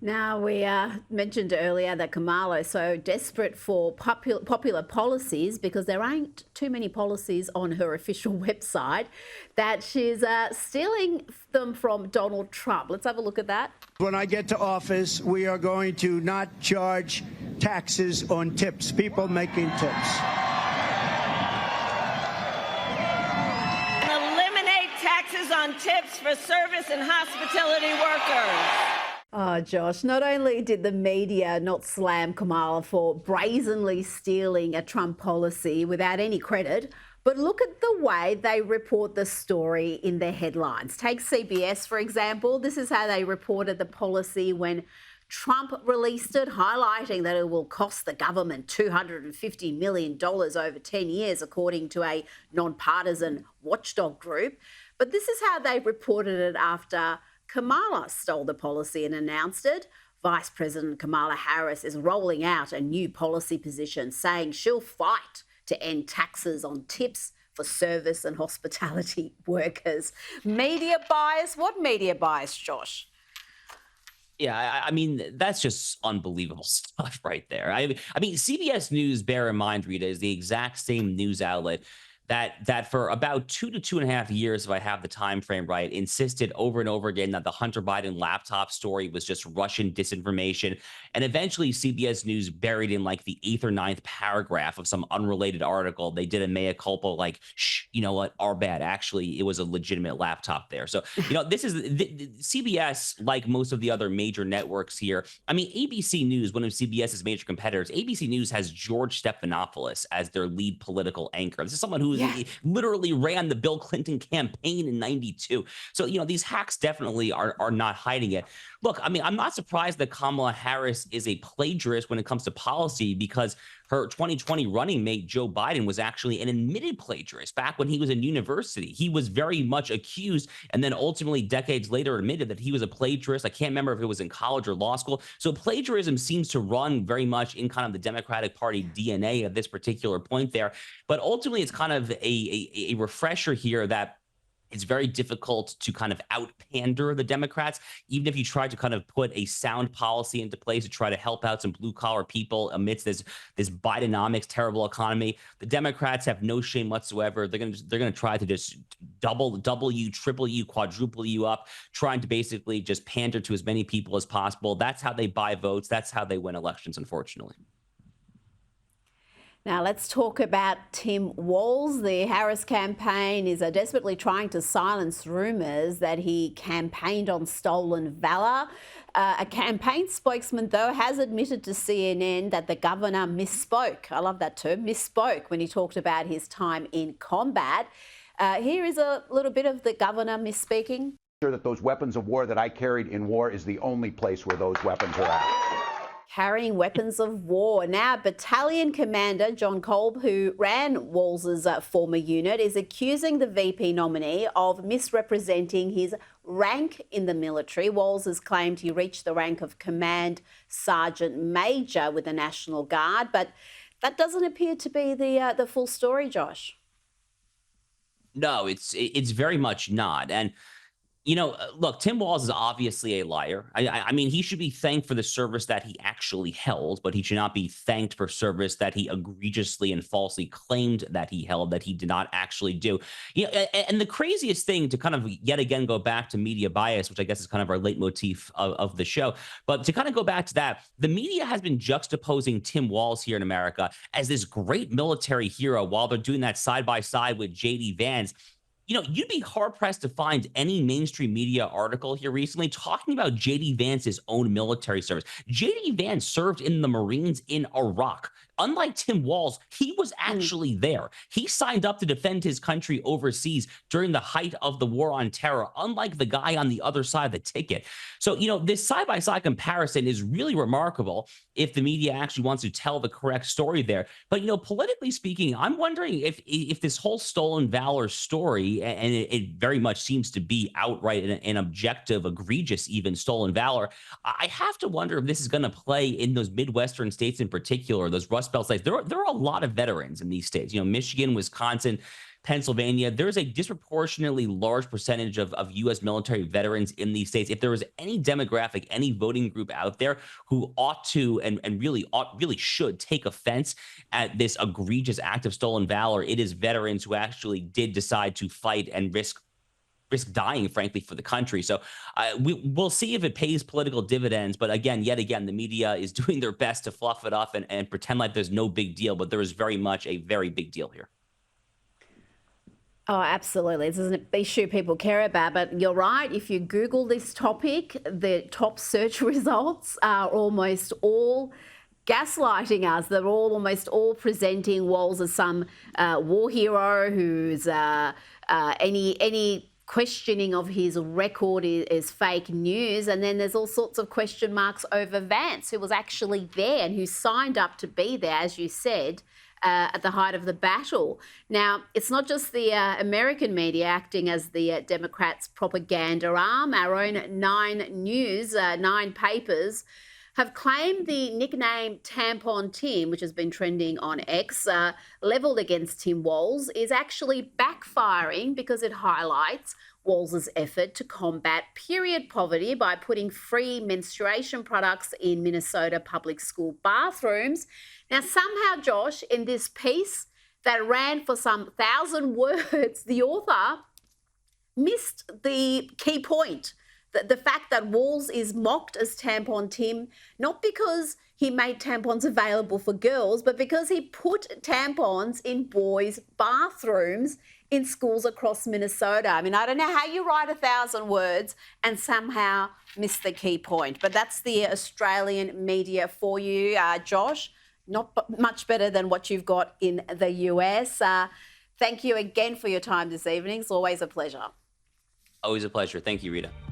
Now, we mentioned earlier that Kamala is so desperate for popular policies because there ain't too many policies on her official website that she's stealing them from Donald Trump. Let's have a look at that. When I get to office, we are going to not charge taxes on tips, people making tips. Eliminate taxes on tips for service and hospitality workers. Oh, Josh, not only did the media not slam Kamala for brazenly stealing a Trump policy without any credit, but look at the way they report the story in their headlines. Take CBS, for example. This is how they reported the policy when Trump released it, highlighting that it will cost the government $250 million over 10 years, according to a nonpartisan watchdog group. But this is how they reported it after Kamala stole the policy and announced it. Vice President Kamala Harris is rolling out a new policy position, saying she'll fight to end taxes on tips for service and hospitality workers. Media bias? What media bias, Josh? Yeah, I mean, that's just unbelievable stuff right there. I mean, CBS News, bear in mind, Rita, is the exact same news outlet that for about 2.5 years, if I have the time frame right, insisted over and over again that the Hunter Biden laptop story was just Russian disinformation. And eventually CBS News buried in like the 8th or 9th paragraph of some unrelated article. They did a mea culpa, like, shh, you know what, our bad. Actually, it was a legitimate laptop there. So, this is CBS, like most of the other major networks here. I mean, ABC News, one of CBS's major competitors, ABC News has George Stephanopoulos as their lead political anchor. This is someone who literally ran the Bill Clinton campaign in '92. So, these hacks definitely are not hiding it. Look, I mean, I'm not surprised that Kamala Harris is a plagiarist when it comes to policy because her 2020 running mate, Joe Biden, was actually an admitted plagiarist back when he was in university. He was very much accused and then ultimately decades later admitted that he was a plagiarist. I can't remember if it was in college or law school. So plagiarism seems to run very much in kind of the Democratic Party DNA at this particular point there. But ultimately, it's kind of a refresher here that it's very difficult to kind of out-pander the Democrats, even if you try to kind of put a sound policy into place to try to help out some blue-collar people amidst this Bidenomics terrible economy. The Democrats have no shame whatsoever. They're gonna try to just double you, triple you, quadruple you up, trying to basically just pander to as many people as possible. That's how they buy votes. That's how they win elections, unfortunately. Now, let's talk about Tim Walz. The Harris campaign is desperately trying to silence rumours that he campaigned on stolen valor. A campaign spokesman, though, has admitted to CNN that the governor misspoke. I love that term, misspoke, when he talked about his time in combat. Here is a little bit of the governor misspeaking. Sure that those weapons of war that I carried in war is the only place where those weapons are at. Carrying weapons of war. Now, Battalion Commander John Kolb, who ran Walz's former unit, is accusing the VP nominee of misrepresenting his rank in the military. Walz has claimed he reached the rank of Command Sergeant Major with the National Guard, but that doesn't appear to be the full story, Josh. No, it's very much not. And look, Tim Walz is obviously a liar. I mean, he should be thanked for the service that he actually held, but he should not be thanked for service that he egregiously and falsely claimed that he held, that he did not actually do. And the craziest thing, to kind of yet again go back to media bias, which I guess is kind of our leitmotif of the show, but to kind of go back to that, the media has been juxtaposing Tim Walz here in America as this great military hero while they're doing that side by side with J.D. Vance. You'd be hard-pressed to find any mainstream media article here recently talking about J.D. Vance's own military service. J.D. Vance served in the Marines in Iraq. Unlike Tim Walz, he was actually there. He signed up to defend his country overseas during the height of the war on terror, unlike the guy on the other side of the ticket. So, this side-by-side comparison is really remarkable if the media actually wants to tell the correct story there. But, politically speaking, I'm wondering if this whole stolen valor story, and it very much seems to be outright an objective, egregious, even stolen valor, I have to wonder if this is going to play in those Midwestern states in particular, those Rust Belt states. There are a lot of veterans in these states. Michigan, Wisconsin, Pennsylvania, there's a disproportionately large percentage of U.S. military veterans in these states. If there was any demographic, any voting group out there who ought to and really should take offense at this egregious act of stolen valor, it is veterans who actually did decide to fight and risk dying, frankly, for the country. So we'll see if it pays political dividends. But again, yet again, the media is doing their best to fluff it up and pretend like there's no big deal. But there is very much a very big deal here. Oh, absolutely. This is an issue people care about. But you're right. If you Google this topic, the top search results are almost all gaslighting us. They're almost all presenting Walz as some war hero who's any questioning of his record is fake news. And then there's all sorts of question marks over Vance, who was actually there and who signed up to be there, as you said, at the height of the battle. Now, it's not just the American media acting as the Democrats' propaganda arm. Our own Nine papers have claimed the nickname Tampon Tim, which has been trending on X, levelled against Tim Walz, is actually backfiring because it highlights Walz's effort to combat period poverty by putting free menstruation products in Minnesota public school bathrooms. Now, somehow, Josh, in this piece that ran for some 1,000 words, the author missed the key point. The fact that Walz is mocked as Tampon Tim, not because he made tampons available for girls, but because he put tampons in boys' bathrooms in schools across Minnesota. I mean, I don't know how you write 1,000 words and somehow miss the key point, but that's the Australian media for you, Josh. Not much better than what you've got in the US. Thank you again for your time this evening. It's always a pleasure. Always a pleasure. Thank you, Rita.